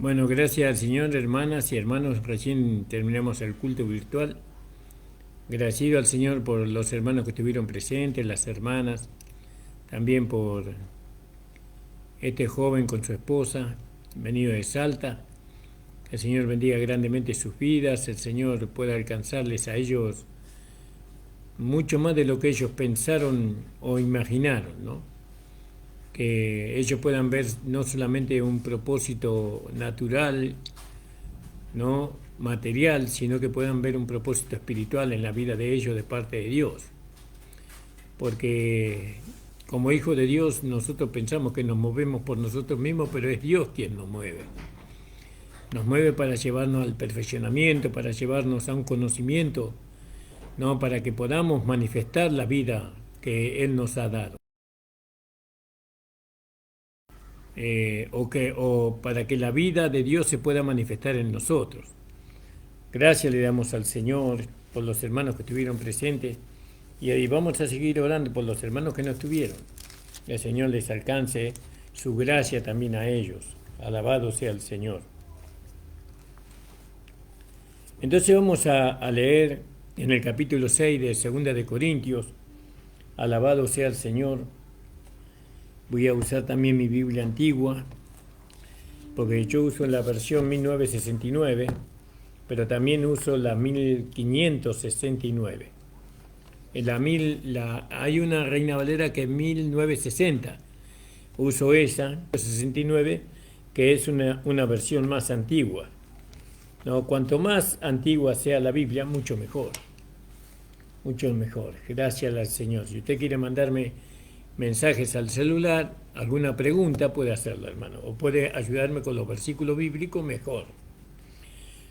Bueno, gracias al Señor, hermanas y hermanos. Recién terminamos el culto virtual. Agradecido al Señor por los hermanos que estuvieron presentes, las hermanas, también por este joven con su esposa, venido de Salta. Que el Señor bendiga grandemente sus vidas, el Señor pueda alcanzarles a ellos mucho más de lo que ellos pensaron o imaginaron, ¿no? Que ellos puedan ver no solamente un propósito natural, no material, sino que puedan ver un propósito espiritual en la vida de ellos de parte de Dios. Porque como hijos de Dios nosotros pensamos que nos movemos por nosotros mismos, pero es Dios quien nos mueve. Nos mueve para llevarnos al perfeccionamiento, para llevarnos a un conocimiento, ¿no? Para que podamos manifestar la vida que Él nos ha dado. O para que la vida de Dios se pueda manifestar en nosotros. Gracias le damos al Señor por los hermanos que estuvieron presentes y ahí vamos a seguir orando por los hermanos que no estuvieron. El Señor les alcance su gracia también a ellos. Alabado sea el Señor. Entonces vamos a leer en el capítulo 6 de 2 de Corintios. Alabado sea el Señor. Voy a usar también mi Biblia antigua, porque yo uso la versión 1969, pero también uso la 1569. Hay una Reina Valera que es 1960. Uso esa, 69, que es una versión más antigua. ¿No? Cuanto más antigua sea la Biblia, mucho mejor. Mucho mejor. Gracias al Señor. Si usted quiere mandarme mensajes al celular, alguna pregunta, puede hacerlo, hermano. O puede ayudarme con los versículos bíblicos, mejor.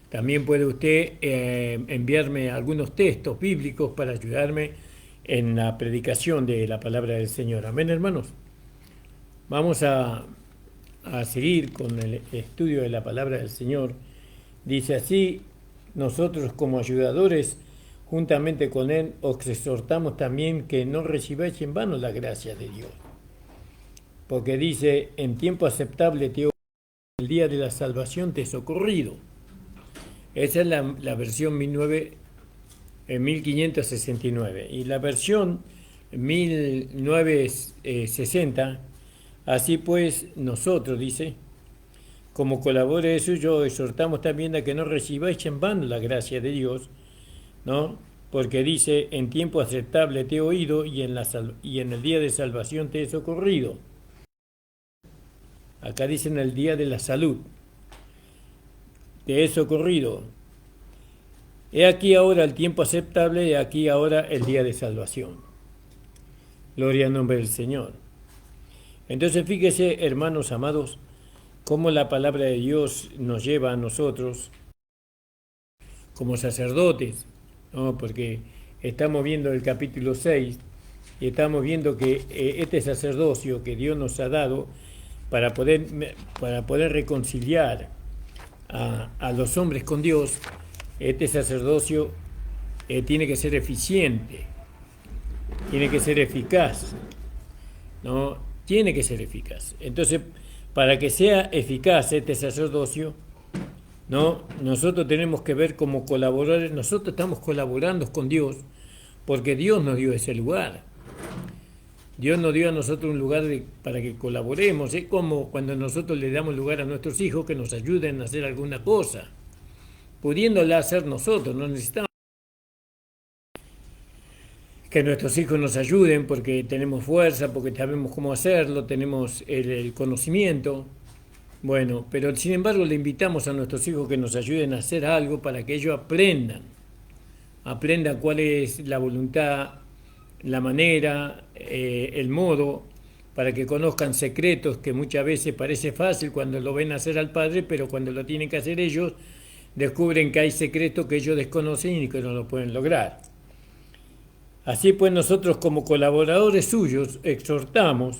También puede usted enviarme algunos textos bíblicos para ayudarme en la predicación de la palabra del Señor. Amén, hermanos. Vamos a seguir con el estudio de la palabra del Señor. Dice así: nosotros como ayudadores, juntamente con Él, os exhortamos también que no recibáis en vano la gracia de Dios. Porque dice: en tiempo aceptable te he oído, el día de la salvación te he socorrido. Esa es la versión 1569. Y la versión 1960, así pues nosotros, dice, como colaboradores suyos, exhortamos también a que no recibáis en vano la gracia de Dios, ¿no? Porque dice: en tiempo aceptable te he oído y en el día de salvación te he socorrido. Acá dice en el día de la salud. Te he socorrido. He aquí ahora el tiempo aceptable, he aquí ahora el día de salvación. Gloria al nombre del Señor. Entonces fíjese, hermanos amados, cómo la palabra de Dios nos lleva a nosotros como sacerdotes, ¿no? Porque estamos viendo el capítulo 6 y estamos viendo que este sacerdocio que Dios nos ha dado para poder reconciliar a los hombres con Dios, este sacerdocio tiene que ser eficiente, tiene que ser eficaz, ¿no? Tiene que ser eficaz. Entonces, para que sea eficaz este sacerdocio, ¿no? Nosotros tenemos que ver cómo colaborar. Nosotros estamos colaborando con Dios porque Dios nos dio ese lugar. Dios nos dio a nosotros un lugar para que colaboremos. Es como cuando nosotros le damos lugar a nuestros hijos que nos ayuden a hacer alguna cosa, pudiéndola hacer nosotros. No necesitamos que nuestros hijos nos ayuden porque tenemos fuerza, porque sabemos cómo hacerlo, tenemos el conocimiento. Bueno, pero sin embargo le invitamos a nuestros hijos que nos ayuden a hacer algo para que ellos aprendan cuál es la voluntad, la manera, el modo, para que conozcan secretos que muchas veces parece fácil cuando lo ven hacer al padre, pero cuando lo tienen que hacer ellos, descubren que hay secretos que ellos desconocen y que no lo pueden lograr. Así pues, nosotros como colaboradores suyos exhortamos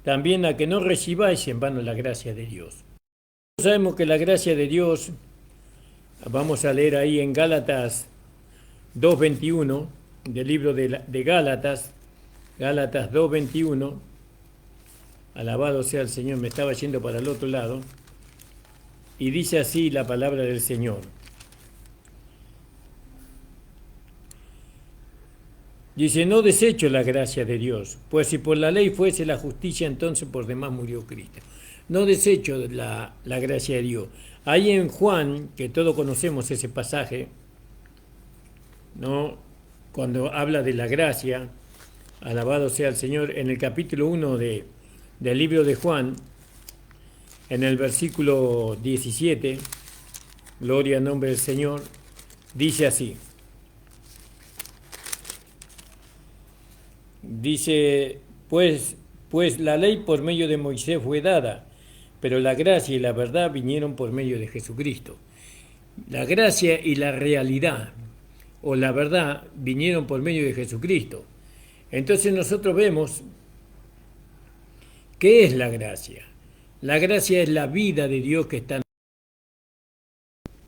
también a que no recibáis en vano la gracia de Dios. Sabemos que la gracia de Dios, vamos a leer ahí en Gálatas 2:21, del libro de Gálatas 2:21, alabado sea el Señor, me estaba yendo para el otro lado. Y dice así la palabra del Señor. Dice, no desecho la gracia de Dios, pues si por la ley fuese la justicia, entonces por demás murió Cristo. No desecho la gracia de Dios. Ahí en Juan, que todos conocemos ese pasaje, ¿no? Cuando habla de la gracia, alabado sea el Señor, en el capítulo 1 del libro de Juan, en el versículo 17, gloria al nombre del Señor, dice así. Dice, pues la ley por medio de Moisés fue dada, pero la gracia y la verdad vinieron por medio de Jesucristo. La gracia y la realidad, o la verdad, vinieron por medio de Jesucristo. Entonces nosotros vemos, ¿qué es la gracia? La gracia es la vida de Dios que está en nosotros.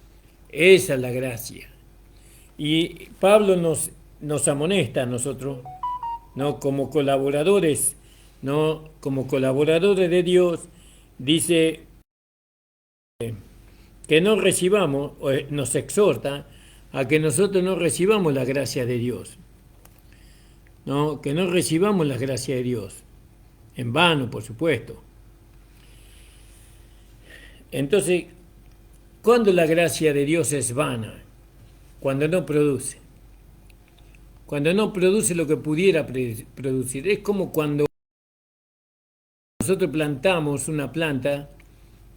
Esa es la gracia. Y Pablo nos amonesta a nosotros, ¿no? Como colaboradores, ¿no? Como colaboradores de Dios, dice que no recibamos, nos exhorta a que nosotros no recibamos la gracia de Dios, ¿no? Que no recibamos la gracia de Dios, en vano, por supuesto. Entonces, ¿cuándo la gracia de Dios es vana? Cuando no produce. Cuando no produce lo que pudiera producir. Es como cuando nosotros plantamos una planta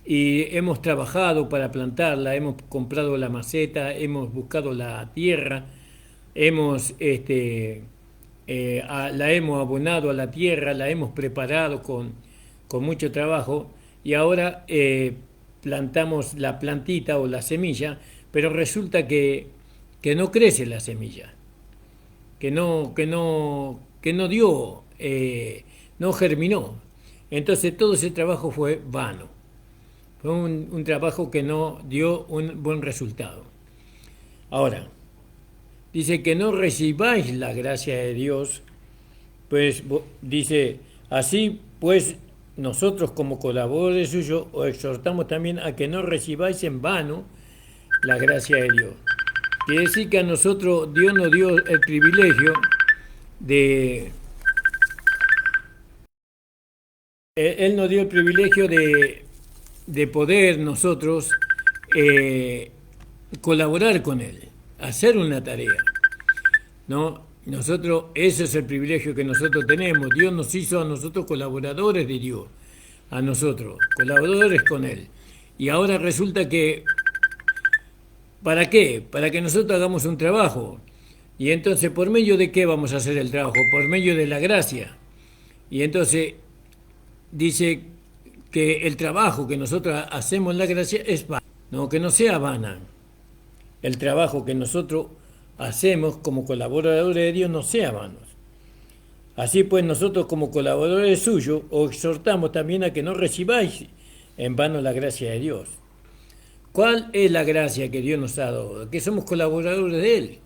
y hemos trabajado para plantarla, hemos comprado la maceta, hemos buscado la tierra, la hemos abonado a la tierra, la hemos preparado con mucho trabajo y ahora plantamos la plantita o la semilla, pero resulta que no crece la semilla, que no dio, no germinó. Entonces todo ese trabajo fue vano. Fue un trabajo que no dio un buen resultado. Ahora, dice que no recibáis la gracia de Dios, pues dice, así pues nosotros como colaboradores suyos os exhortamos también a que no recibáis en vano la gracia de Dios. Quiere decir que a nosotros Dios nos dio el privilegio de... Él nos dio el privilegio de poder nosotros colaborar con Él, hacer una tarea, ¿no? Nosotros, ese es el privilegio que nosotros tenemos. Dios nos hizo a nosotros colaboradores de Dios, a nosotros, colaboradores con Él. Y ahora resulta que, ¿para qué? Para que nosotros hagamos un trabajo. Y entonces, ¿por medio de qué vamos a hacer el trabajo? Por medio de la gracia. Y entonces dice que el trabajo que nosotros hacemos en la gracia es vana, no, que no sea vana. El trabajo que nosotros hacemos como colaboradores de Dios no sea vano. Así pues nosotros como colaboradores suyos os exhortamos también a que no recibáis en vano la gracia de Dios. ¿Cuál es la gracia que Dios nos ha dado? Que somos colaboradores de Él.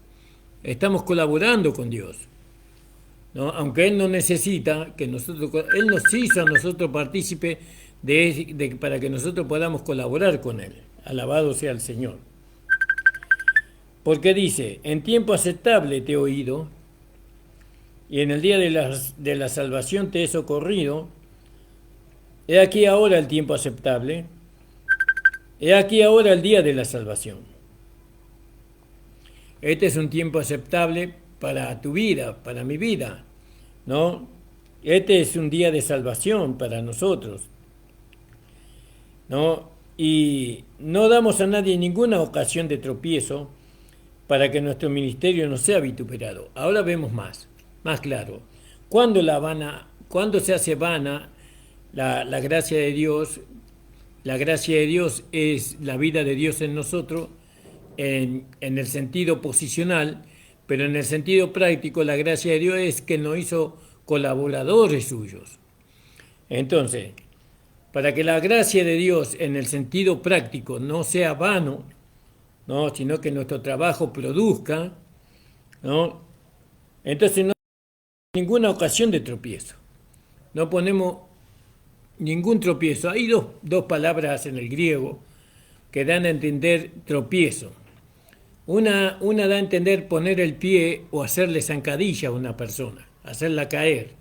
Estamos colaborando con Dios, ¿no? Aunque Él no necesita que nosotros, Él nos hizo a nosotros partícipe para que nosotros podamos colaborar con Él. Alabado sea el Señor. Porque dice, en tiempo aceptable te he oído, y en el día de la salvación te he socorrido. He aquí ahora el tiempo aceptable, he aquí ahora el día de la salvación. Este es un tiempo aceptable para tu vida, para mi vida, ¿no? Este es un día de salvación para nosotros, ¿no? Y no damos a nadie ninguna ocasión de tropiezo para que nuestro ministerio no sea vituperado. Ahora vemos más claro. Cuando se hace vana la gracia de Dios, la gracia de Dios es la vida de Dios en nosotros, en el sentido posicional, pero en el sentido práctico la gracia de Dios es que nos hizo colaboradores suyos. Entonces, para que la gracia de Dios en el sentido práctico no sea vano, ¿no? Sino que nuestro trabajo produzca, ¿no? Entonces no hay ninguna ocasión de tropiezo. No ponemos ningún tropiezo. Hay dos palabras en el griego, que dan a entender tropiezo. Una da a entender poner el pie o hacerle zancadilla a una persona, hacerla caer.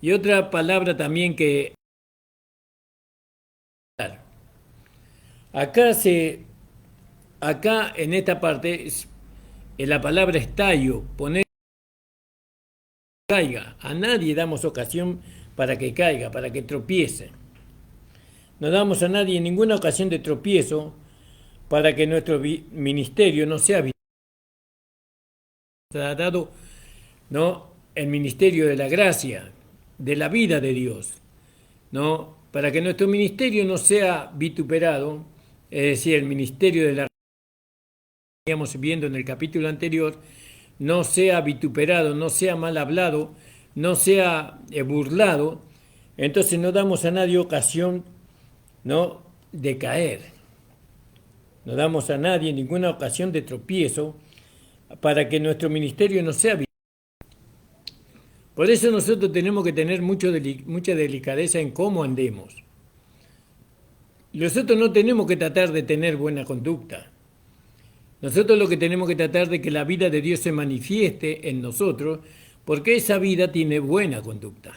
Y otra palabra también que acá en esta parte la palabra estallo, poner caiga. A nadie damos ocasión para que caiga, para que tropiece. No damos a nadie ninguna ocasión de tropiezo para que nuestro ministerio no sea dado, ¿no?, el ministerio de la gracia, de la vida de Dios, ¿no?, para que nuestro ministerio no sea vituperado, es decir, el ministerio de la estábamos viendo en el capítulo anterior, no sea vituperado, no sea mal hablado, no sea burlado. Entonces no damos a nadie ocasión, ¿no?, de caer. No damos a nadie ninguna ocasión de tropiezo para que nuestro ministerio no sea vituperado. Por eso nosotros tenemos que tener mucha delicadeza en cómo andemos. Nosotros no tenemos que tratar de tener buena conducta. Nosotros lo que tenemos que tratar de que la vida de Dios se manifieste en nosotros, porque esa vida tiene buena conducta.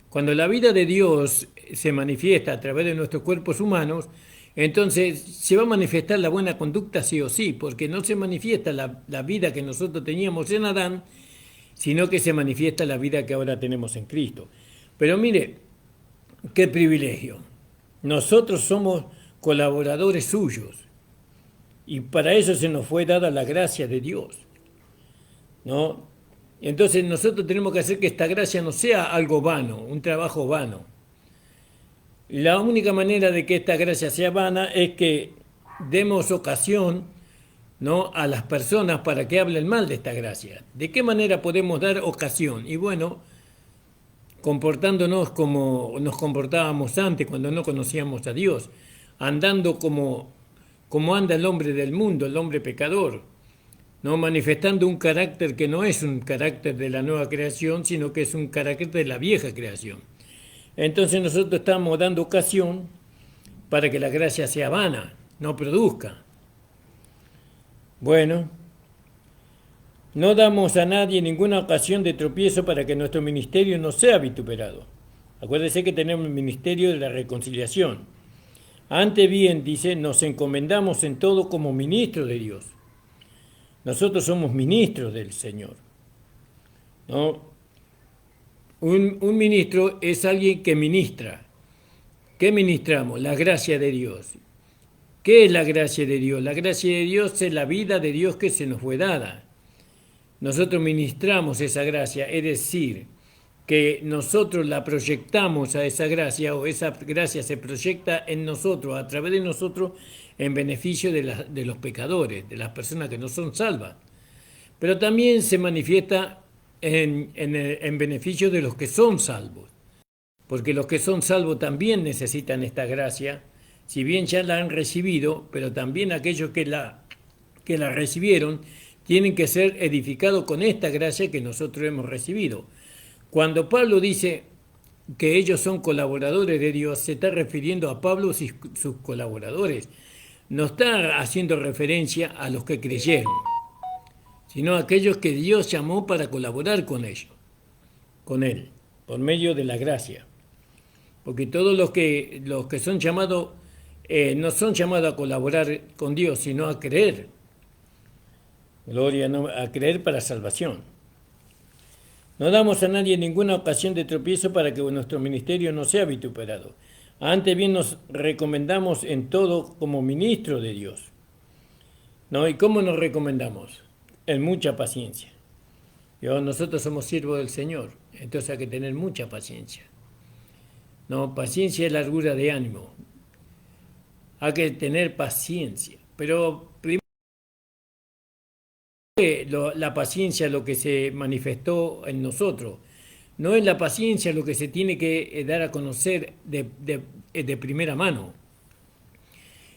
Cuando la vida de Dios se manifiesta a través de nuestros cuerpos humanos, entonces se va a manifestar la buena conducta sí o sí, porque no se manifiesta la vida que nosotros teníamos en Adán, sino que se manifiesta la vida que ahora tenemos en Cristo. Pero mire, qué privilegio. Nosotros somos colaboradores suyos. Y para eso se nos fue dada la gracia de Dios, ¿no? Entonces nosotros tenemos que hacer que esta gracia no sea algo vano, un trabajo vano. La única manera de que esta gracia sea vana es que demos ocasión, ¿no?, a las personas para que hablen mal de esta gracia. ¿De qué manera podemos dar ocasión? Y bueno, comportándonos como nos comportábamos antes cuando no conocíamos a Dios, andando como anda el hombre del mundo, el hombre pecador, ¿no?, manifestando un carácter que no es un carácter de la nueva creación, sino que es un carácter de la vieja creación. Entonces nosotros estamos dando ocasión para que la gracia sea vana, no produzca. Bueno, no damos a nadie ninguna ocasión de tropiezo para que nuestro ministerio no sea vituperado. Acuérdense que tenemos el ministerio de la reconciliación. Antes bien, dice, nos encomendamos en todo como ministros de Dios. Nosotros somos ministros del Señor, ¿no? Un ministro es alguien que ministra. ¿Qué ministramos? La gracia de Dios. ¿Qué es la gracia de Dios? La gracia de Dios es la vida de Dios que se nos fue dada. Nosotros ministramos esa gracia, es decir, que nosotros la proyectamos a esa gracia, o esa gracia se proyecta en nosotros, a través de nosotros, en beneficio de los pecadores, de las personas que no son salvas. Pero también se manifiesta en beneficio de los que son salvos, porque los que son salvos también necesitan esta gracia, si bien ya la han recibido, pero también aquellos que la recibieron tienen que ser edificados con esta gracia que nosotros hemos recibido. Cuando Pablo dice que ellos son colaboradores de Dios, se está refiriendo a Pablo y sus colaboradores. No está haciendo referencia a los que creyeron, sino a aquellos que Dios llamó para colaborar con ellos, con Él, por medio de la gracia. Porque todos los que son llamados, no son llamados a colaborar con Dios, sino a creer. Gloria, a creer para salvación. No damos a nadie ninguna ocasión de tropiezo para que nuestro ministerio no sea vituperado. Antes bien nos recomendamos en todo como ministros de Dios, ¿no? ¿Y cómo nos recomendamos? En mucha paciencia. Nosotros somos siervos del Señor, entonces hay que tener mucha paciencia. No, paciencia es largura de ánimo. Hay que tener paciencia. Pero primero, la paciencia lo que se manifestó en nosotros. No es la paciencia lo que se tiene que dar a conocer de primera mano,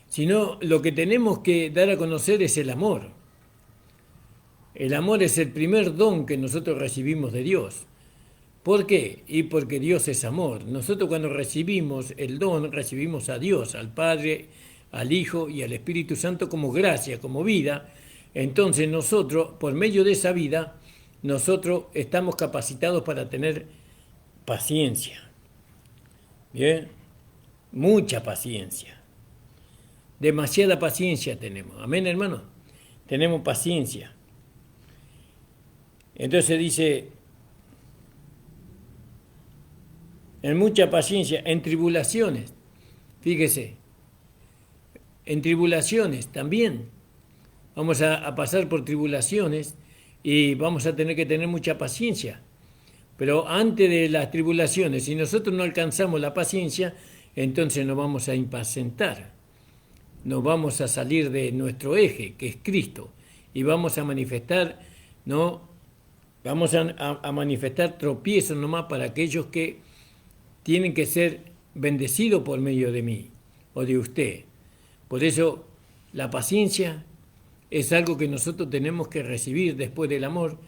sino lo que tenemos que dar a conocer es el amor. El amor es el primer don que nosotros recibimos de Dios. ¿Por qué? Y porque Dios es amor. Nosotros cuando recibimos el don, recibimos a Dios, al Padre, al Hijo y al Espíritu Santo como gracia, como vida. Entonces nosotros, por medio de esa vida, nosotros estamos capacitados para tener paciencia. Bien, mucha paciencia. Demasiada paciencia tenemos. Amén, hermano. Tenemos paciencia. Entonces dice, en mucha paciencia, en tribulaciones. Fíjese, en tribulaciones también. Vamos a pasar por tribulaciones y vamos a tener que tener mucha paciencia. Pero antes de las tribulaciones, si nosotros no alcanzamos la paciencia, entonces nos vamos a impacientar. Nos vamos a salir de nuestro eje, que es Cristo, y vamos a manifestar, ¿no? Vamos a manifestar tropiezos nomás para aquellos que tienen que ser bendecidos por medio de mí o de usted. Por eso la paciencia es algo que nosotros tenemos que recibir después del amor,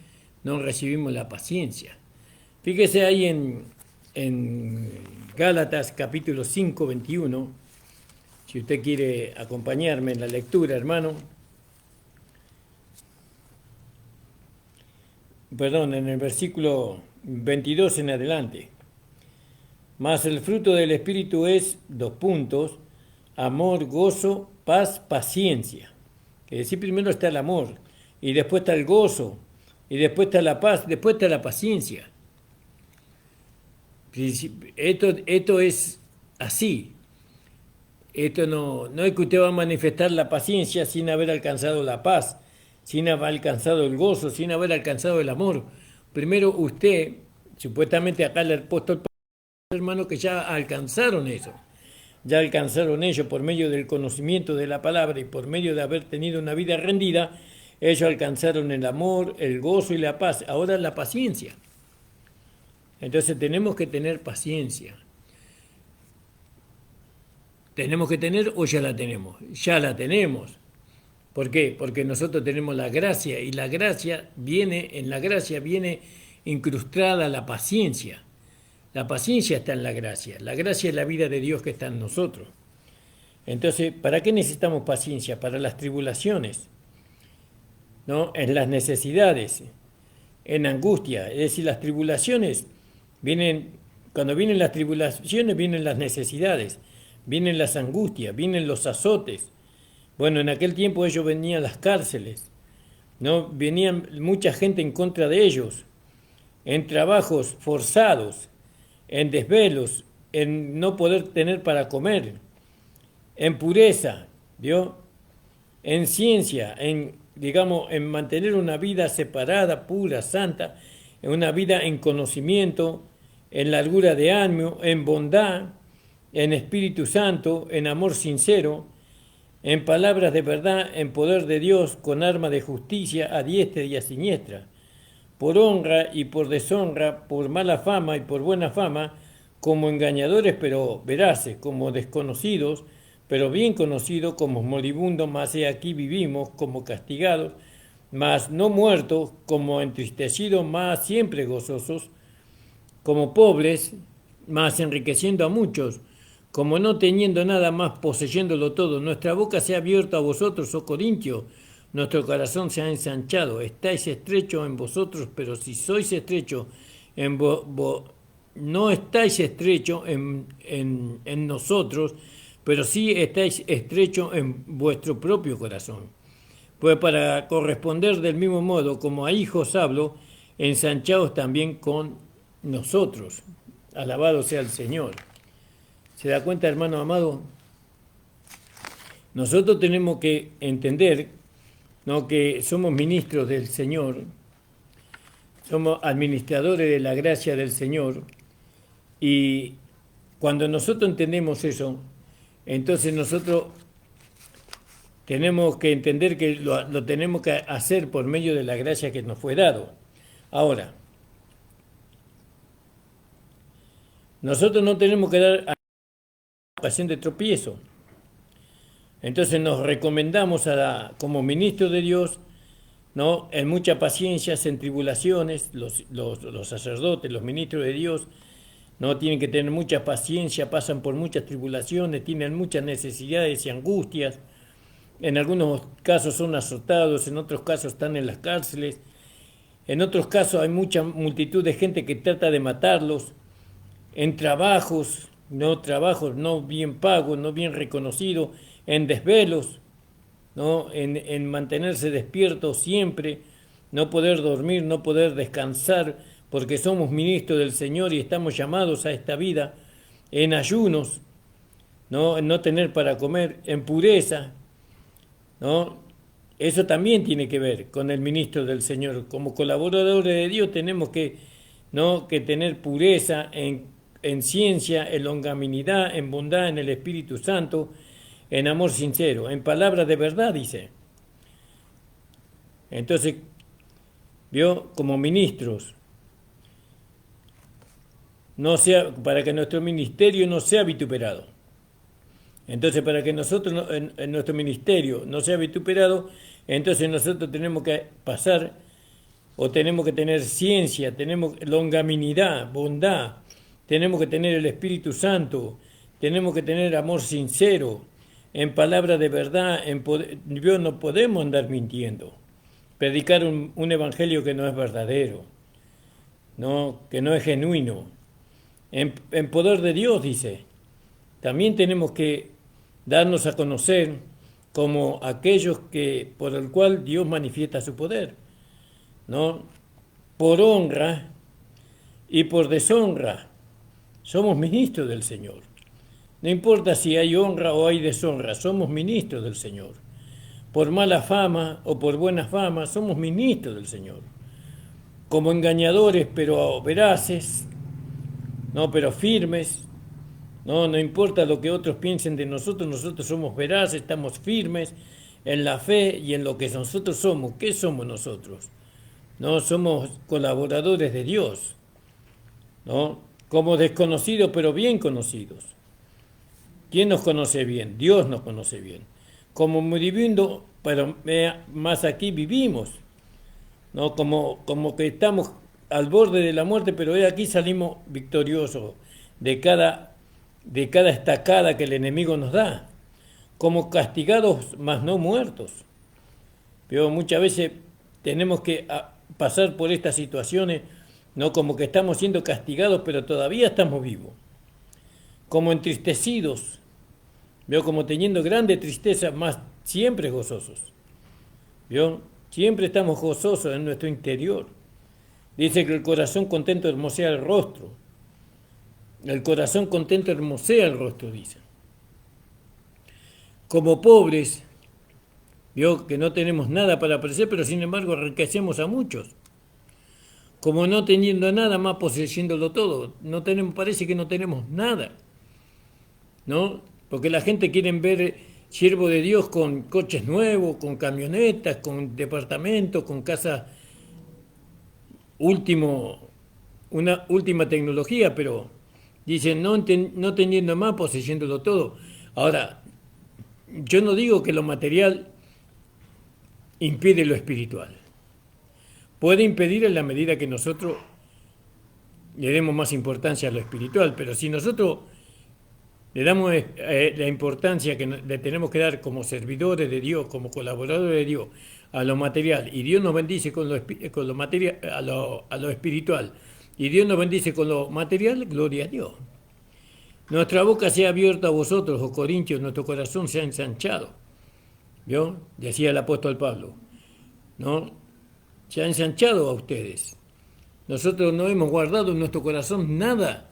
no recibimos la paciencia. Fíjese ahí en Gálatas capítulo 5, 21, si usted quiere acompañarme en la lectura, hermano. Perdón, en el versículo 22 en adelante. Mas el fruto del Espíritu es, amor, gozo, paz, paciencia. Es decir, primero está el amor, y después está el gozo, y después está la paz, después está la paciencia. Esto es así. Esto no es que usted va a manifestar la paciencia sin haber alcanzado la paz, sin haber alcanzado el gozo, sin haber alcanzado el amor. Primero usted, supuestamente acá el apóstol Pablo, hermano, que ya alcanzaron eso. Ya alcanzaron ellos por medio del conocimiento de la palabra y por medio de haber tenido una vida rendida, ellos alcanzaron el amor, el gozo y la paz. Ahora la paciencia. Entonces tenemos que tener paciencia. ¿Tenemos que tener o ya la tenemos? Ya la tenemos. ¿Por qué? Porque nosotros tenemos la gracia y la gracia en la gracia viene incrustada la paciencia. La paciencia está en la gracia. La gracia es la vida de Dios que está en nosotros. Entonces, ¿para qué necesitamos paciencia? Para las tribulaciones, ¿no? En las necesidades, en angustia. Es decir, las tribulaciones cuando vienen las tribulaciones, vienen las necesidades, vienen las angustias, vienen los azotes. Bueno, en aquel tiempo ellos venían a las cárceles, ¿no? Venían mucha gente en contra de ellos, en trabajos forzados, en desvelos, en no poder tener para comer, en pureza, ¿vio? En ciencia, en mantener una vida separada, pura, santa, en una vida en conocimiento, en largura de ánimo, en bondad, en Espíritu Santo, en amor sincero, en palabras de verdad, en poder de Dios, con arma de justicia a diestra y a siniestra, por honra y por deshonra, por mala fama y por buena fama, como engañadores pero veraces, como desconocidos, pero bien conocidos, como moribundos, mas he aquí vivimos, como castigados, mas no muertos, como entristecidos, mas siempre gozosos, como pobres, mas enriqueciendo a muchos, como no teniendo nada más, poseyéndolo todo. Nuestra boca se ha abierto a vosotros, oh Corintios, nuestro corazón se ha ensanchado. Estáis estrechos en vosotros, pero si sois estrechos no estáis estrechos en nosotros, pero sí estáis estrechos en vuestro propio corazón. Pues para corresponder del mismo modo como a hijos hablo, ensanchaos también con nosotros. Alabado sea el Señor. ¿Se da cuenta, hermano amado? Nosotros tenemos que entender, ¿no?, que somos ministros del Señor, somos administradores de la gracia del Señor, y cuando nosotros entendemos eso, entonces nosotros tenemos que entender que lo tenemos que hacer por medio de la gracia que nos fue dado. Ahora, nosotros no tenemos que dar ocasión de tropiezo. Entonces nos recomendamos como ministros de Dios, ¿no?, en mucha paciencia, en tribulaciones, los sacerdotes, los ministros de Dios, ¿no? Tienen que tener mucha paciencia, pasan por muchas tribulaciones, tienen muchas necesidades y angustias. En algunos casos son azotados, en otros casos están en las cárceles, en otros casos hay mucha multitud de gente que trata de matarlos, en trabajos no bien pagos, no bien reconocidos, en desvelos, ¿no? En mantenerse despiertos siempre, no poder dormir, no poder descansar, porque somos ministros del Señor y estamos llamados a esta vida, en ayunos, ¿no? En no tener para comer, en pureza, ¿no? Eso también tiene que ver con el ministro del Señor. Como colaboradores de Dios tenemos que, ¿no? que tener pureza en ciencia, en longanimidad, en bondad, en el Espíritu Santo, en amor sincero, en palabras de verdad, dice. Entonces, vio, como ministros, para que nuestro ministerio no sea vituperado. Entonces, para que nosotros, en nuestro ministerio no sea vituperado, entonces nosotros tenemos que pasar, o tenemos que tener ciencia, tenemos longanimidad, bondad, tenemos que tener el Espíritu Santo, tenemos que tener amor sincero, en palabra de verdad, no podemos andar mintiendo, predicar un evangelio que no es verdadero, ¿no? Que no es genuino. En poder de Dios, dice, también tenemos que darnos a conocer como aquellos por el cual Dios manifiesta su poder, ¿no? Por honra y por deshonra. Somos ministros del Señor. No importa si hay honra o hay deshonra, somos ministros del Señor. Por mala fama o por buena fama, somos ministros del Señor. Como engañadores, pero veraces, no, pero firmes. No importa lo que otros piensen de nosotros, nosotros somos veraces, estamos firmes en la fe y en lo que nosotros somos. ¿Qué somos nosotros? No somos colaboradores de Dios, ¿no? Como desconocidos, pero bien conocidos. ¿Quién nos conoce bien? Dios nos conoce bien. Como moribundo, pero más aquí vivimos, ¿no? Como que estamos al borde de la muerte, pero aquí salimos victoriosos de cada estacada que el enemigo nos da, como castigados, mas no muertos. Pero muchas veces tenemos que pasar por estas situaciones, no como que estamos siendo castigados, pero todavía estamos vivos, como entristecidos, veo como teniendo grande tristeza, mas siempre gozosos. ¿Vio? Siempre estamos gozosos en nuestro interior. Dice que el corazón contento hermosea el rostro. El corazón contento hermosea el rostro, dice. Como pobres, vio que no tenemos nada para ofrecer, pero sin embargo enriquecemos a muchos. Como no teniendo nada, más poseyéndolo todo. Parece que no tenemos nada, ¿no? Porque la gente quiere ver siervo de Dios con coches nuevos, con camionetas, con departamentos, con casas una última tecnología, pero dicen no teniendo más, poseyéndolo todo. Ahora, yo no digo que lo material impide lo espiritual. Puede impedir en la medida que nosotros le demos más importancia a lo espiritual, pero si nosotros le damos la importancia que le tenemos que dar como servidores de Dios, como colaboradores de Dios, a lo material, y Dios nos bendice con lo material, a lo espiritual, y Dios nos bendice con lo material, gloria a Dios. Nuestra boca se ha abierto a vosotros, oh Corintios, nuestro corazón se ha ensanchado. ¿Vio? Decía el apóstol Pablo, ¿no? Se ha ensanchado a ustedes. Nosotros no hemos guardado en nuestro corazón nada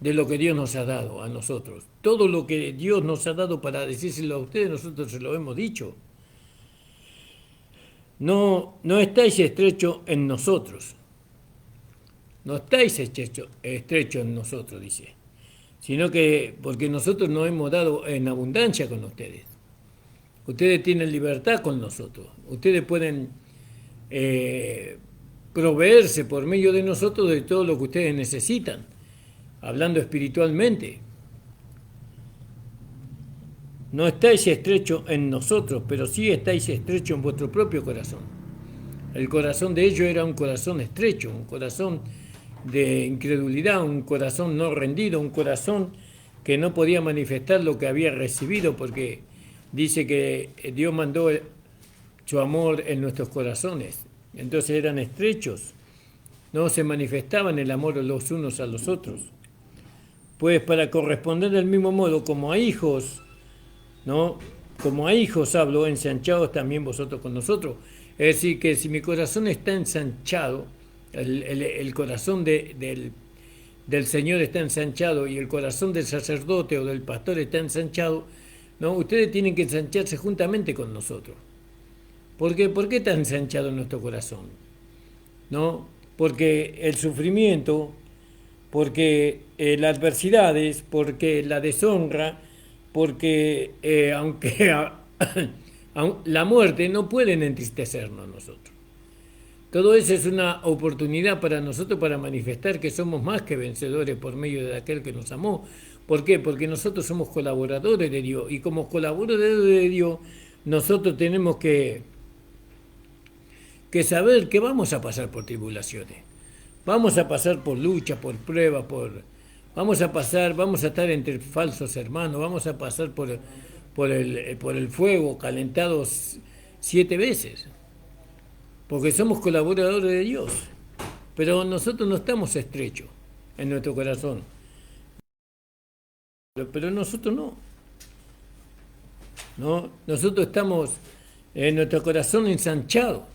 de lo que Dios nos ha dado a nosotros. Todo lo que Dios nos ha dado para decírselo a ustedes, nosotros se lo hemos dicho. No estáis estrechos en nosotros. No estáis estrechos en nosotros, dice. Sino que porque nosotros nos hemos dado en abundancia con ustedes. Ustedes tienen libertad con nosotros. Ustedes pueden proveerse por medio de nosotros de todo lo que ustedes necesitan, hablando espiritualmente. No estáis estrechos en nosotros, pero sí estáis estrechos en vuestro propio corazón. El corazón de ellos era un corazón estrecho, un corazón de incredulidad, un corazón no rendido, un corazón que no podía manifestar lo que había recibido, porque dice que Dios mandó su amor en nuestros corazones. Entonces eran estrechos, no se manifestaban el amor los unos a los otros. Pues para corresponder del mismo modo como a hijos, ¿no? Como a hijos hablo, ensanchados también vosotros con nosotros. Es decir, que si mi corazón está ensanchado, el corazón del Señor está ensanchado y el corazón del sacerdote o del pastor está ensanchado, ¿no? Ustedes tienen que ensancharse juntamente con nosotros. ¿Por qué está ensanchado nuestro corazón? ¿No? Porque el sufrimiento, porque las adversidades, porque la deshonra, porque aunque la muerte no pueden entristecernos nosotros. Todo eso es una oportunidad para nosotros para manifestar que somos más que vencedores por medio de aquel que nos amó. ¿Por qué? Porque nosotros somos colaboradores de Dios y como colaboradores de Dios nosotros tenemos que saber que vamos a pasar por tribulaciones. Vamos a pasar por lucha, por prueba, vamos a estar entre falsos hermanos, vamos a pasar por el fuego calentados 7 veces, porque somos colaboradores de Dios, pero nosotros no estamos estrechos en nuestro corazón, pero nosotros no, nosotros estamos en nuestro corazón ensanchado.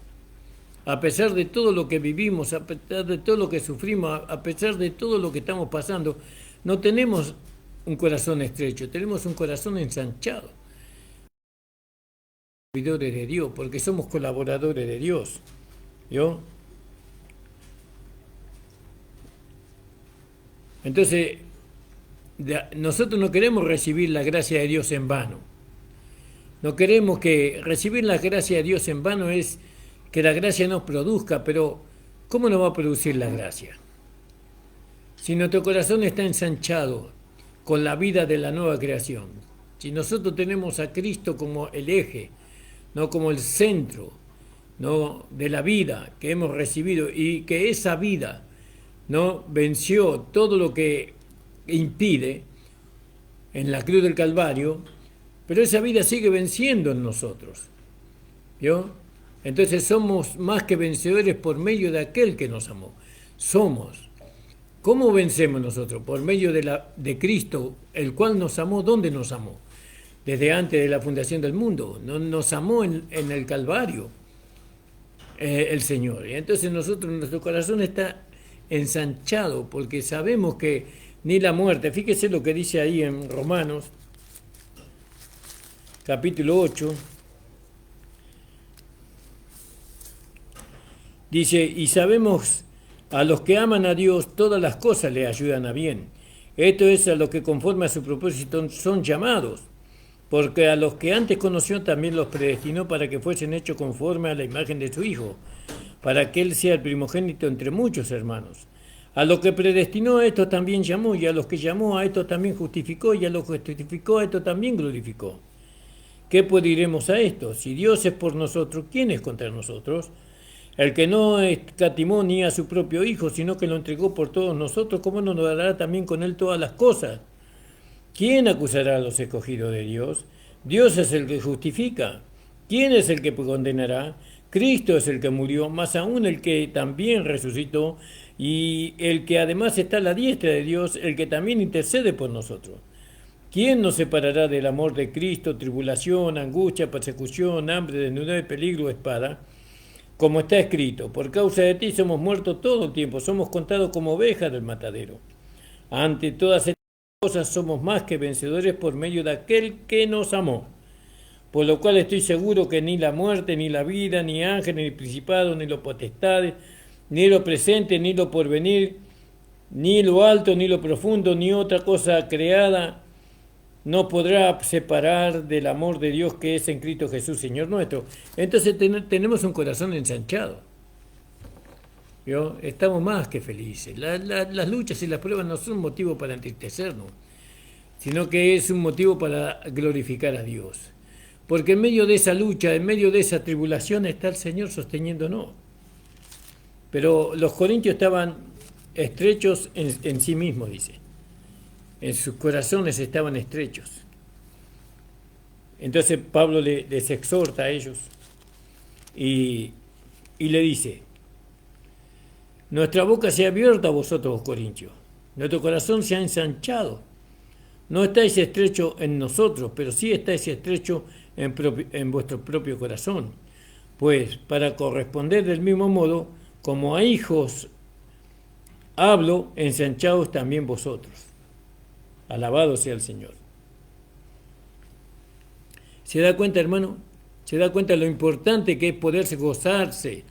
A pesar de todo lo que vivimos, a pesar de todo lo que sufrimos, a pesar de todo lo que estamos pasando, no tenemos un corazón estrecho, tenemos un corazón ensanchado. Servidores de Dios, porque somos colaboradores de Dios. ¿Yo? Entonces, nosotros no queremos recibir la gracia de Dios en vano. No queremos que recibir la gracia de Dios en vano es que la gracia nos produzca, pero ¿cómo nos va a producir la gracia? Si nuestro corazón está ensanchado con la vida de la nueva creación, si nosotros tenemos a Cristo como el eje, no como el centro, no de la vida que hemos recibido y que esa vida no venció todo lo que impide en la cruz del Calvario, pero esa vida sigue venciendo en nosotros. ¿Vio? Entonces somos más que vencedores por medio de aquel que nos amó. Somos. ¿Cómo vencemos nosotros? Por medio de Cristo, el cual nos amó. ¿Dónde nos amó? Desde antes de la fundación del mundo. Nos amó en el Calvario el Señor. Y entonces nuestro corazón está ensanchado porque sabemos que ni la muerte, fíjese lo que dice ahí en Romanos, capítulo 8, dice, y sabemos a los que aman a Dios todas las cosas le ayudan a bien. Esto es a los que conforme a su propósito son llamados, porque a los que antes conoció también los predestinó para que fuesen hechos conforme a la imagen de su Hijo, para que Él sea el primogénito entre muchos hermanos. A los que predestinó a estos también llamó, y a los que llamó a estos también justificó, y a los que justificó a estos también glorificó. ¿Qué pues diremos a esto? Si Dios es por nosotros, ¿quién es contra nosotros? El que no escatimó ni a su propio Hijo, sino que lo entregó por todos nosotros, ¿cómo no nos dará también con Él todas las cosas? ¿Quién acusará a los escogidos de Dios? Dios es el que justifica. ¿Quién es el que condenará? Cristo es el que murió, más aún el que también resucitó, y el que además está a la diestra de Dios, el que también intercede por nosotros. ¿Quién nos separará del amor de Cristo? Tribulación, angustia, persecución, hambre, desnudez, peligro, espada. Como está escrito, por causa de ti somos muertos todo el tiempo, somos contados como ovejas del matadero. Ante todas estas cosas somos más que vencedores por medio de aquel que nos amó. Por lo cual estoy seguro que ni la muerte, ni la vida, ni ángeles, ni principados, ni los potestades, ni lo presente, ni lo porvenir, ni lo alto, ni lo profundo, ni otra cosa creada no podrá separar del amor de Dios que es en Cristo Jesús, Señor nuestro. Entonces tenemos un corazón ensanchado. ¿Vio? Estamos más que felices. Las luchas y las pruebas no son motivo para entristecernos, sino que es un motivo para glorificar a Dios. Porque en medio de esa lucha, en medio de esa tribulación está el Señor sosteniéndonos. Pero los corintios estaban estrechos en sí mismos, dice. En sus corazones estaban estrechos. Entonces Pablo les exhorta a ellos y le dice: nuestra boca se ha abierto a vosotros, corintios, nuestro corazón se ha ensanchado. No estáis estrechos en nosotros, pero sí estáis estrechos en vuestro propio corazón. Pues para corresponder del mismo modo, como a hijos hablo, ensanchaos también vosotros. Alabado sea el Señor. ¿Se da cuenta, hermano? ¿Se da cuenta lo importante que es poderse gozarse?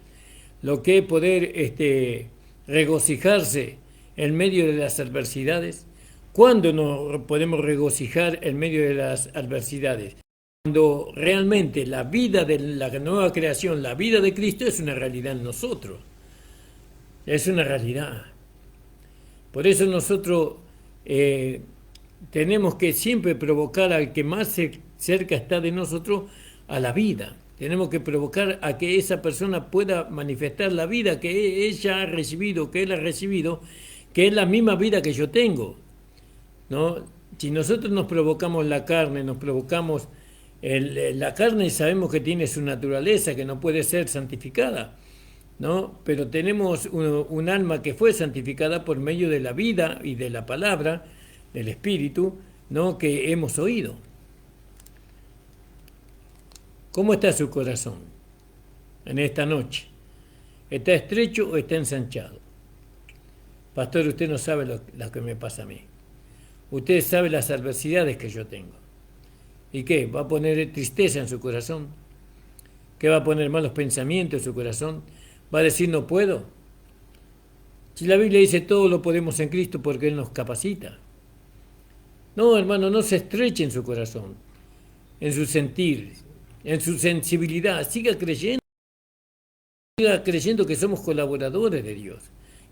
Lo que es poder regocijarse en medio de las adversidades. ¿Cuándo nos podemos regocijar en medio de las adversidades? Cuando realmente la vida de la nueva creación, la vida de Cristo es una realidad en nosotros. Es una realidad. Por eso nosotros tenemos que siempre provocar al que más cerca está de nosotros a la vida. Tenemos que provocar a que esa persona pueda manifestar la vida que ella ha recibido, que él ha recibido, que es la misma vida que yo tengo, ¿no? Si nosotros nos provocamos la carne, nos provocamos la carne, sabemos que tiene su naturaleza, que no puede ser santificada, ¿no? Pero tenemos un alma que fue santificada por medio de la vida y de la palabra del Espíritu, ¿no?, que hemos oído. ¿Cómo está su corazón en esta noche? ¿Está estrecho o está ensanchado? Pastor, usted no sabe lo que me pasa a mí. Usted sabe las adversidades que yo tengo. ¿Y qué? ¿Va a poner tristeza en su corazón? ¿Qué va a poner malos pensamientos en su corazón? ¿Va a decir no puedo? Si la Biblia dice todo lo podemos en Cristo porque Él nos capacita. No, hermano, no se estreche en su corazón, en su sentir, en su sensibilidad. Siga creyendo que somos colaboradores de Dios,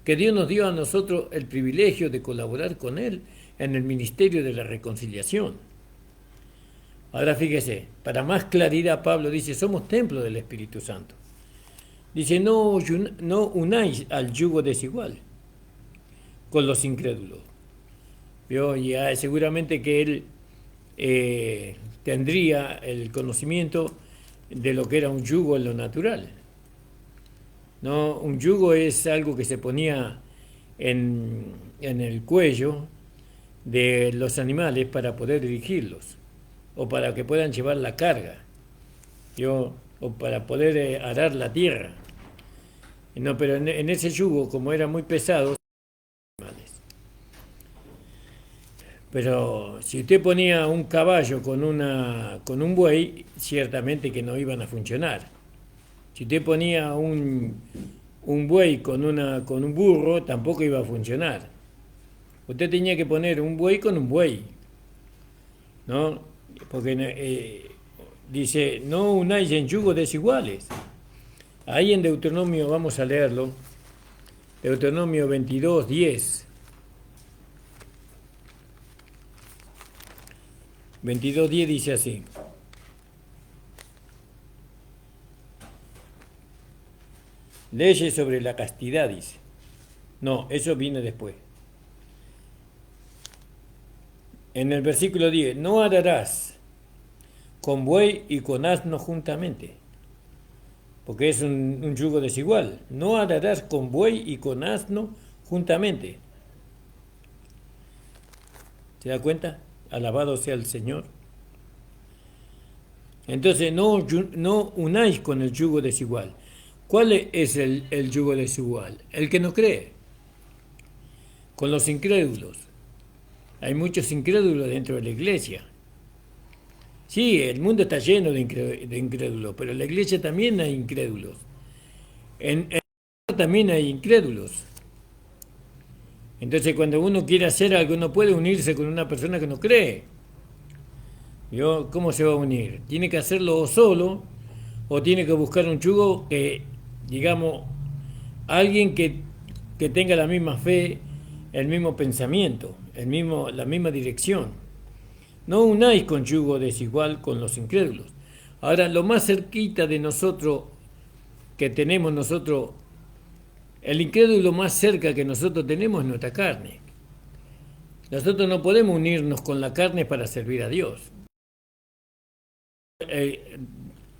que Dios nos dio a nosotros el privilegio de colaborar con Él en el ministerio de la reconciliación. Ahora fíjese, para más claridad Pablo dice, somos templo del Espíritu Santo. Dice, no unáis al yugo desigual con los incrédulos. ¿Vio? Y seguramente que él tendría el conocimiento de lo que era un yugo en lo natural. ¿No? Un yugo es algo que se ponía en el cuello de los animales para poder dirigirlos, o para que puedan llevar la carga, o para poder arar la tierra. No, pero en ese yugo, como era muy pesado, pero si usted ponía un caballo con un buey, ciertamente que no iban a funcionar. Si usted ponía un buey con un burro, tampoco iba a funcionar. Usted tenía que poner un buey con un buey, ¿no? Porque dice, no unáis en yugos desiguales. Ahí en Deuteronomio, vamos a leerlo, Deuteronomio 22, 10. 22:10 dice así: leyes sobre la castidad, dice. No, eso viene después. En el versículo 10, no ararás con buey y con asno juntamente, porque es un yugo desigual. No ararás con buey y con asno juntamente. ¿Se da cuenta? Alabado sea el Señor. Entonces no unáis con el yugo desigual. ¿Cuál es el yugo desigual? El que no cree. Con los incrédulos. Hay muchos incrédulos dentro de la iglesia. Sí, el mundo está lleno de incrédulos, pero en la iglesia también hay incrédulos. En también hay incrédulos. Entonces, cuando uno quiere hacer algo, no puede unirse con una persona que no cree. ¿Cómo se va a unir? Tiene que hacerlo o solo, o tiene que buscar un yugo que, digamos, alguien que tenga la misma fe, el mismo pensamiento, la misma dirección. No unáis con yugo desigual con los incrédulos. Ahora, lo más cerquita de nosotros, que tenemos nosotros el incrédulo más cerca que nosotros tenemos es nuestra carne. Nosotros no podemos unirnos con la carne para servir a Dios.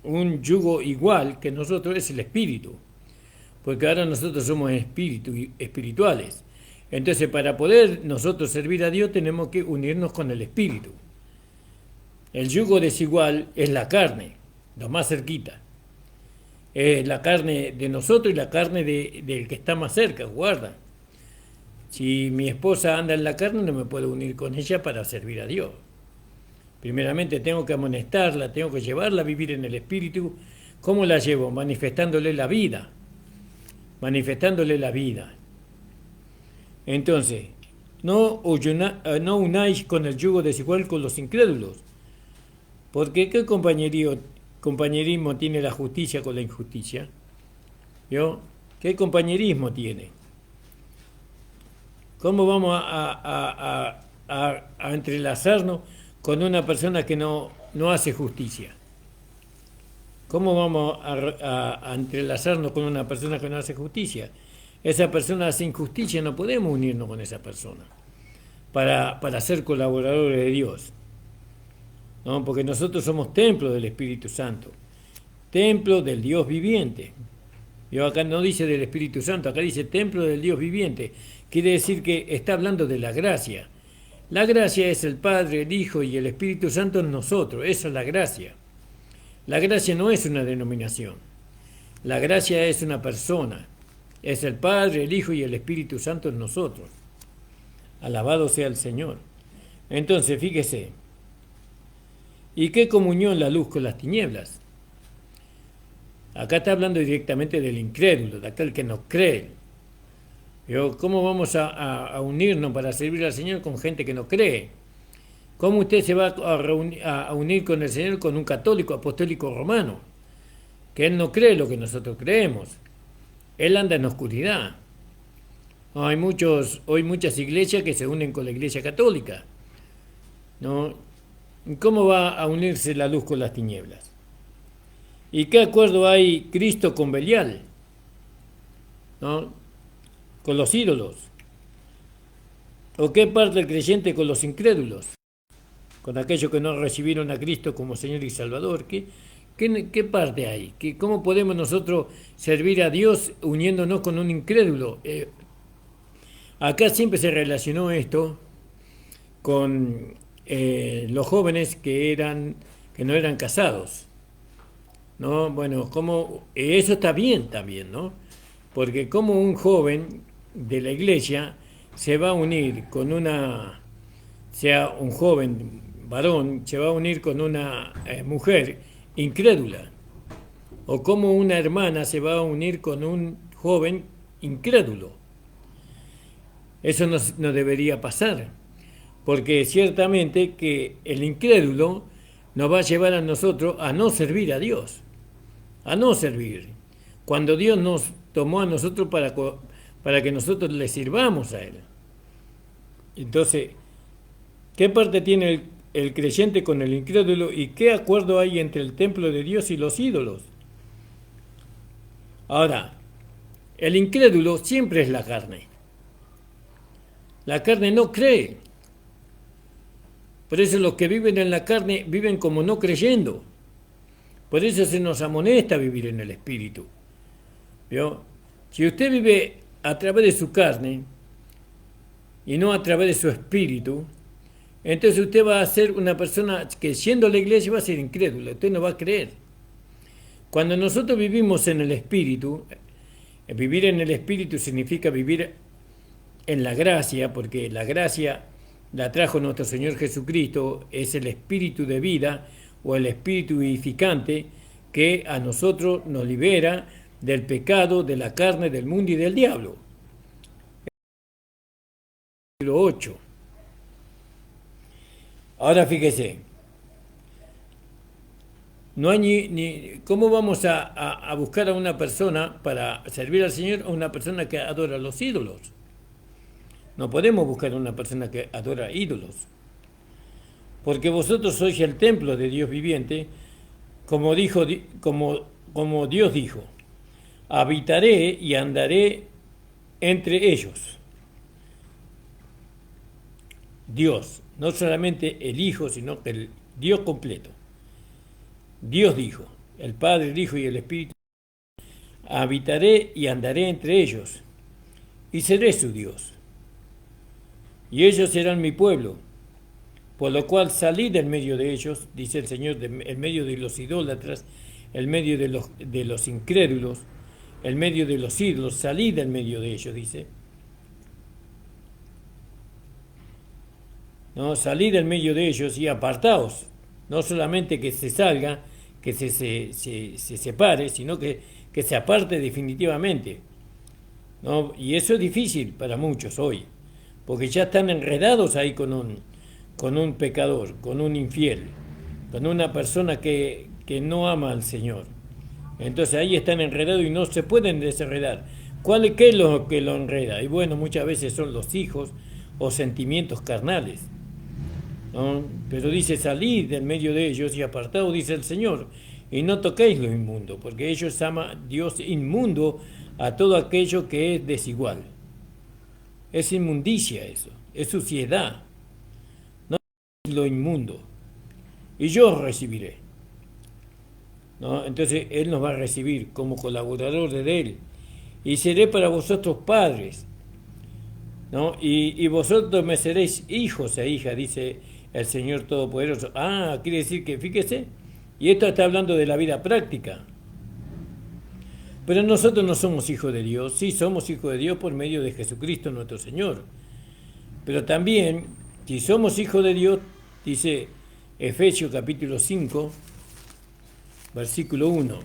Un yugo igual que nosotros es el espíritu, porque ahora nosotros somos espirituales. Entonces, para poder nosotros servir a Dios tenemos que unirnos con el espíritu. El yugo desigual es la carne, lo más cerquita. Es la carne de nosotros y la carne del que está más cerca, guarda. Si mi esposa anda en la carne, no me puedo unir con ella para servir a Dios. Primeramente tengo que amonestarla, tengo que llevarla a vivir en el espíritu. ¿Cómo la llevo? Manifestándole la vida. Manifestándole la vida. Entonces, no unáis con el yugo desigual con los incrédulos. Porque ¿qué compañerismo tiene la justicia con la injusticia? ¿Yo? ¿Qué compañerismo tiene? ¿Cómo vamos a entrelazarnos con una persona que no hace justicia? ¿Cómo vamos a entrelazarnos con una persona que no hace justicia? Esa persona hace injusticia, no podemos unirnos con esa persona para ser colaboradores de Dios. ¿No? Porque nosotros somos templo del Espíritu Santo, templo del Dios viviente. Yo acá no dice del Espíritu Santo, acá dice templo del Dios viviente. Quiere decir que está hablando de la gracia. La gracia es el Padre, el Hijo y el Espíritu Santo en nosotros. Esa es la gracia. La gracia no es una denominación. La gracia es una persona. Es el Padre, el Hijo y el Espíritu Santo en nosotros. Alabado sea el Señor. Entonces, fíjese. ¿Y qué comunión la luz con las tinieblas? Acá está hablando directamente del incrédulo, de aquel que no cree. ¿Cómo vamos a unirnos para servir al Señor con gente que no cree? ¿Cómo usted se va a unir con el Señor con un católico apostólico romano? Que él no cree lo que nosotros creemos. Él anda en oscuridad. Hay muchas iglesias que se unen con la iglesia católica. ¿No? ¿Cómo va a unirse la luz con las tinieblas? ¿Y qué acuerdo hay Cristo con Belial? ¿No? Con los ídolos. ¿O qué parte el creyente con los incrédulos? Con aquellos que no recibieron a Cristo como Señor y Salvador. ¿Qué parte hay? ¿Cómo podemos nosotros servir a Dios uniéndonos con un incrédulo? Acá siempre se relacionó esto con los jóvenes que no eran casados. ¿No? Bueno, eso está bien también, ¿no? Porque como un joven de la iglesia se va a unir con sea un joven varón, se va a unir con una mujer incrédula, o como una hermana se va a unir con un joven incrédulo. Eso no debería pasar, porque ciertamente que el incrédulo nos va a llevar a nosotros a no servir a Dios, a no servir, cuando Dios nos tomó a nosotros para que nosotros le sirvamos a Él. Entonces, ¿qué parte tiene el creyente con el incrédulo y qué acuerdo hay entre el templo de Dios y los ídolos? Ahora, el incrédulo siempre es la carne. La carne no cree. Por eso los que viven en la carne viven como no creyendo. Por eso se nos amonesta vivir en el Espíritu. ¿Vio? Si usted vive a través de su carne y no a través de su espíritu, entonces usted va a ser una persona que siendo la iglesia va a ser incrédula, usted no va a creer. Cuando nosotros vivimos en el Espíritu, vivir en el Espíritu significa vivir en la gracia, porque la gracia la trajo nuestro Señor Jesucristo, es el Espíritu de vida o el Espíritu vivificante que a nosotros nos libera del pecado, de la carne, del mundo y del diablo. 8. Ahora fíjese, no hay ¿cómo vamos a buscar a una persona para servir al Señor, a una persona que adora los ídolos? No podemos buscar a una persona que adora ídolos, porque vosotros sois el templo de Dios viviente, como Dios dijo, habitaré y andaré entre ellos. Dios, no solamente el Hijo, sino que el Dios completo. Dios dijo, el Padre, el Hijo y el Espíritu, habitaré y andaré entre ellos, y seré su Dios. Y ellos serán mi pueblo, por lo cual salí del medio de ellos, dice el Señor, en medio de los idólatras, en medio de los incrédulos, en medio de los ídolos, salí del medio de ellos, dice. ¿No? Salí del medio de ellos y apartaos. No solamente que se salga, que se separe, sino que se aparte definitivamente. ¿No? Y eso es difícil para muchos hoy, porque ya están enredados ahí con un pecador, con un infiel, con una persona que no ama al Señor. Entonces ahí están enredados y no se pueden desenredar. ¿Qué es lo que lo enreda? Y bueno, muchas veces son los hijos o sentimientos carnales, ¿no? Pero dice, salid del medio de ellos y apartaos, dice el Señor, y no toquéis lo inmundo, porque ellos aman Dios inmundo a todo aquello que es desigual. Es inmundicia eso, es suciedad, no es lo inmundo. Y yo os recibiré, ¿no? Entonces Él nos va a recibir como colaboradores de Él, y seré para vosotros padres, ¿no? Y vosotros me seréis hijos e hijas, dice el Señor Todopoderoso. Quiere decir que, fíjese, y esto está hablando de la vida práctica. Pero nosotros no somos hijos de Dios, sí somos hijos de Dios por medio de Jesucristo nuestro Señor. Pero también, si somos hijos de Dios, dice Efesios capítulo 5, versículo 1.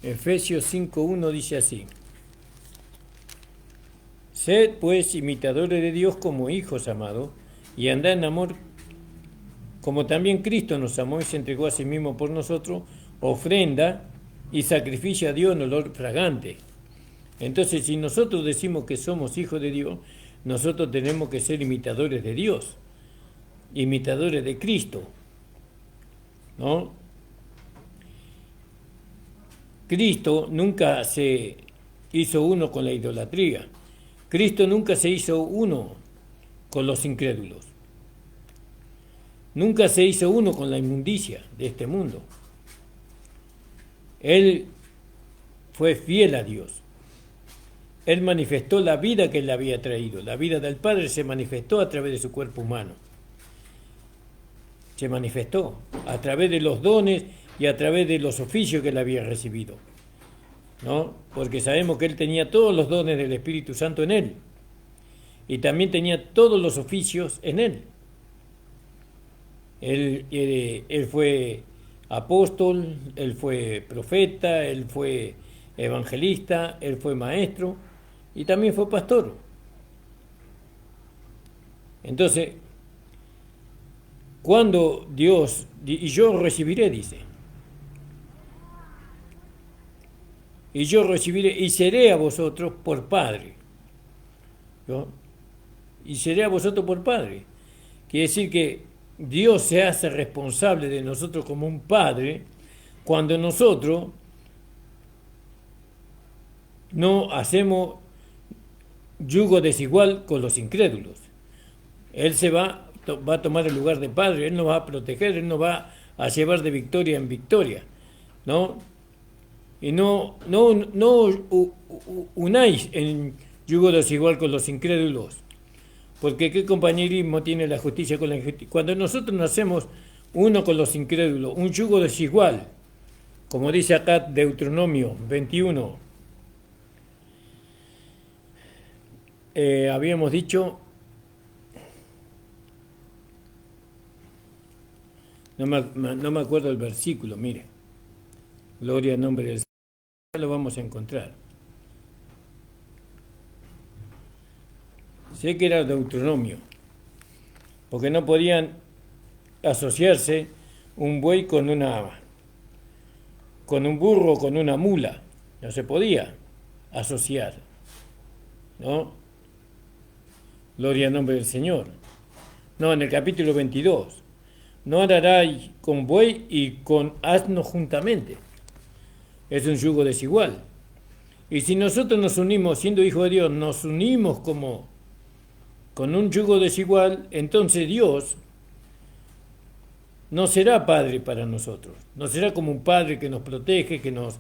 Efesios 5:1 dice así: Sed pues imitadores de Dios como hijos amados, y andad en amor, como también Cristo nos amó y se entregó a sí mismo por nosotros, ofrenda y sacrificio a Dios en olor fragante. Entonces, si nosotros decimos que somos hijos de Dios, nosotros tenemos que ser imitadores de Dios, imitadores de Cristo, ¿no? Cristo nunca se hizo uno con la idolatría. Cristo nunca se hizo uno con los incrédulos. Nunca se hizo uno con la inmundicia de este mundo. Él fue fiel a Dios. Él manifestó la vida que Él había traído. La vida del Padre se manifestó a través de su cuerpo humano. Se manifestó a través de los dones y a través de los oficios que Él había recibido, ¿no? Porque sabemos que Él tenía todos los dones del Espíritu Santo en Él. Y también tenía todos los oficios en Él. Él fue apóstol, Él fue profeta, Él fue evangelista, Él fue maestro y también fue pastor. Entonces, cuando Dios, y yo recibiré, dice, y yo recibiré y seré a vosotros por Padre, ¿no? Y seré a vosotros por Padre. Quiere decir que Dios se hace responsable de nosotros como un Padre cuando nosotros no hacemos yugo desigual con los incrédulos. Él va a tomar el lugar de Padre, Él nos va a proteger, Él nos va a llevar de victoria en victoria, ¿no? Y no unáis en yugo desigual con los incrédulos, porque ¿qué compañerismo tiene la justicia con la injusticia? Cuando nosotros nacemos uno con los incrédulos, un yugo desigual, como dice acá Deuteronomio 21, habíamos dicho, no me acuerdo el versículo, mire, gloria al nombre del Señor, ya lo vamos a encontrar. Sé que era Deuteronomio, porque no podían asociarse un buey con un burro o con una mula, no se podía asociar, ¿no? Gloria al nombre del Señor. No, en el capítulo 22, no araráis con buey y con asno juntamente. Es un yugo desigual. Y si nosotros nos unimos, siendo hijos de Dios, nos unimos como con un yugo desigual, entonces Dios no será padre para nosotros. No será como un padre que nos protege, que nos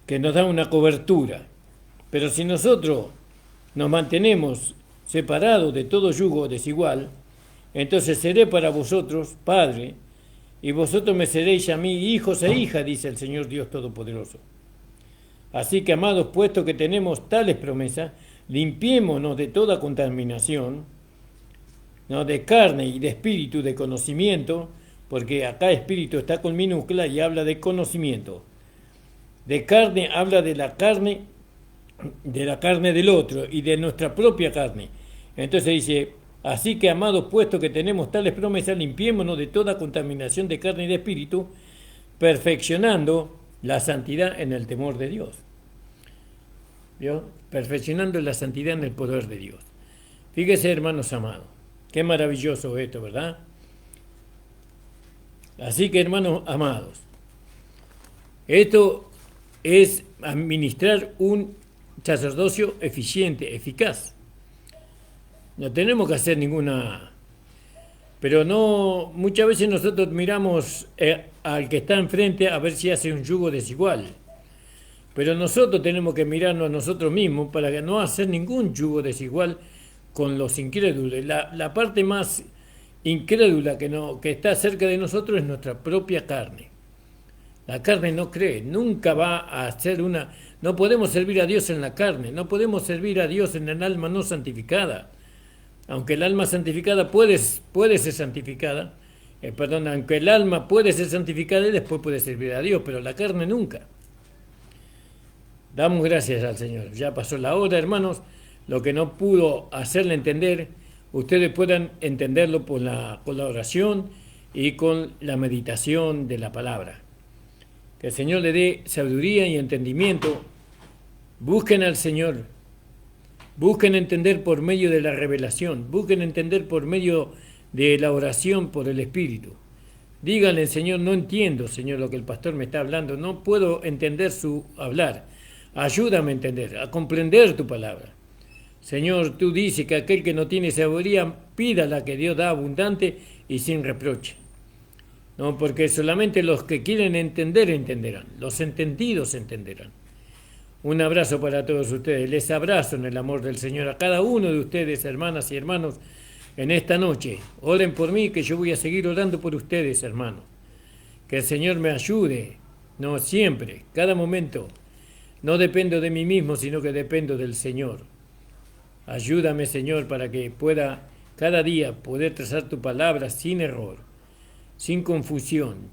da una cobertura. Pero si nosotros nos mantenemos separados de todo yugo desigual, entonces seré para vosotros padre, y vosotros me seréis a mí hijos e hijas, dice el Señor Dios Todopoderoso. Así que, amados, puesto que tenemos tales promesas, limpiémonos de toda contaminación, ¿no?, de carne y de espíritu, de conocimiento, porque acá espíritu está con minúscula y habla de conocimiento. De carne habla de la carne del otro y de nuestra propia carne. Entonces dice, así que, amados, puesto que tenemos tales promesas, limpiémonos de toda contaminación de carne y de espíritu, perfeccionando la santidad en el temor de Dios. ¿Vio? Perfeccionando la santidad en el poder de Dios. Fíjese, hermanos amados, qué maravilloso esto, ¿verdad? Así que, hermanos amados, esto es administrar un sacerdocio eficiente, eficaz. No tenemos que hacer ninguna... Pero no, muchas veces nosotros miramos al que está enfrente a ver si hace un yugo desigual. Pero nosotros tenemos que mirarnos a nosotros mismos para no hacer ningún yugo desigual con los incrédulos. La parte más incrédula que está cerca de nosotros es nuestra propia carne. La carne no cree, nunca va a hacer una... No podemos servir a Dios en la carne, no podemos servir a Dios en el alma no santificada. Aunque el alma santificada puede ser santificada, aunque el alma puede ser santificada y después puede servir a Dios, pero la carne nunca. Damos gracias al Señor. Ya pasó la hora, hermanos. Lo que no pudo hacerle entender, ustedes puedan entenderlo con la oración y con la meditación de la palabra. Que el Señor le dé sabiduría y entendimiento. Busquen al Señor. Busquen entender por medio de la revelación. Busquen entender por medio de la oración por el Espíritu. Díganle, Señor, no entiendo, Señor, lo que el pastor me está hablando. No puedo entender su hablar. Ayúdame a entender, a comprender tu palabra. Señor, tú dices que aquel que no tiene sabiduría, pida la que Dios da abundante y sin reproche. No, porque solamente los que quieren entender, entenderán. Los entendidos entenderán. Un abrazo para todos ustedes. Les abrazo en el amor del Señor a cada uno de ustedes, hermanas y hermanos, en esta noche. Oren por mí, que yo voy a seguir orando por ustedes, hermanos. Que el Señor me ayude, no siempre, cada momento. No dependo de mí mismo, sino que dependo del Señor. Ayúdame, Señor, para que pueda cada día poder trazar tu palabra sin error, sin confusión.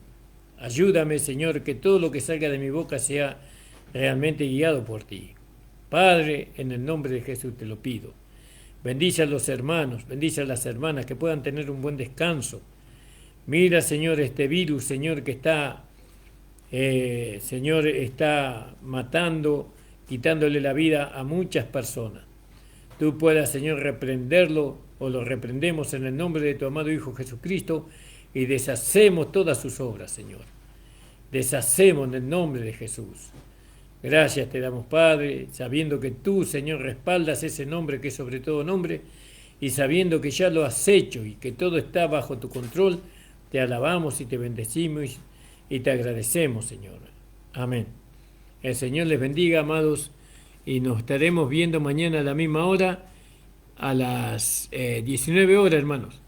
Ayúdame, Señor, que todo lo que salga de mi boca sea realmente guiado por ti. Padre, en el nombre de Jesús te lo pido. Bendice a los hermanos, bendice a las hermanas, que puedan tener un buen descanso. Mira, Señor, este virus, Señor, que está, Señor, está matando, quitándole la vida a muchas personas. Tú puedas, Señor, reprenderlo, o lo reprendemos en el nombre de tu amado Hijo Jesucristo, y deshacemos todas sus obras, Señor. Deshacemos en el nombre de Jesús. Gracias te damos, Padre, sabiendo que tú, Señor, respaldas ese nombre que es sobre todo nombre, y sabiendo que ya lo has hecho y que todo está bajo tu control, te alabamos y te bendecimos y te agradecemos, Señor. Amén. El Señor les bendiga, amados, y nos estaremos viendo mañana a la misma hora, a las 19 horas, hermanos.